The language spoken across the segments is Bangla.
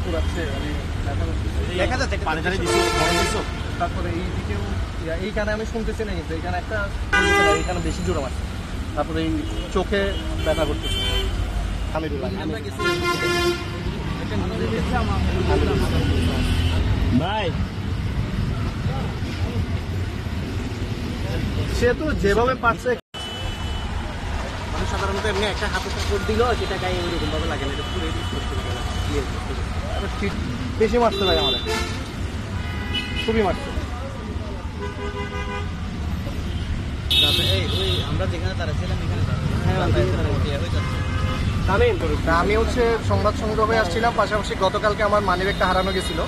পুরাচ্ছে, মানে দেখা যাচ্ছে তারপরে এই দিকেও এইখানে আমি শুনতেছি না, কিন্তু এইখানে একটা এইখানে বেশি জোরে মারছে, তারপরে এই চোখে ব্যথা করতেছে। ভাই সে তো যেভাবে পারছে, মানে সাধারণত এমনি একটা হাতে সাপোর্ট দিল, সেটা গায়ে ওইরকম ভাবে লাগে না, এটা পুরো বেশি মারছে ভাই, আমাদের খুবই মারছে। আমরা যেখানে দাঁড়াচ্ছিলাম এখানে আমি হচ্ছে সংবাদ সংগ্রহে আসছিলাম, পাশাপাশি গতকালকে আমার মানিব্যাগটা হারানো গেছিল,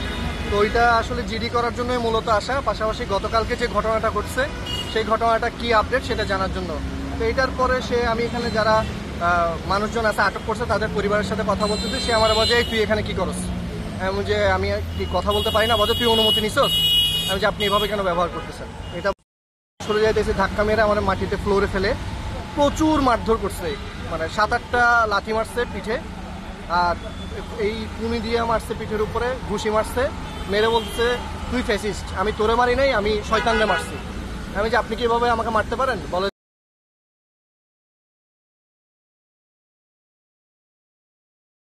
তো ওইটা আসলে জিডি করার জন্যই মূলত আসা, পাশাপাশি গতকালকে যে ঘটনাটা ঘটছে সেই ঘটনাটা কি আপডেট সেটা জানার জন্য। তো এইটার পরে আমি এখানে যারা মানুষজন আছে আটক করছে তাদের পরিবারের সাথে কথা বলতেছি, সে আমার বলে তুই এখানে কি করস, আমি যে আমি কি কথা বলতে পারি না, বলে তুই অনুমতি নিছস, আমি যে আপনি এভাবে কেন ব্যবহার করতেছেন। এটা সরে যাইতেছে, ধাক্কা মেরে আমার মাটিতে ফ্লোরে ফেলে প্রচুর মারধর করছে, মানে 7-8টা লাথি মারছে পিঠে, আর এই পুনি দিয়ে মারছে পিঠের উপরে, ঘুষি মারছে, মেরে বলছে তুই ফ্যাসিস্ট, আমি তোরে মারি নাই, আমি শয়তানরে মারছি। আমি যে আপনি কি এভাবে আমাকে মারতে পারেন বলে।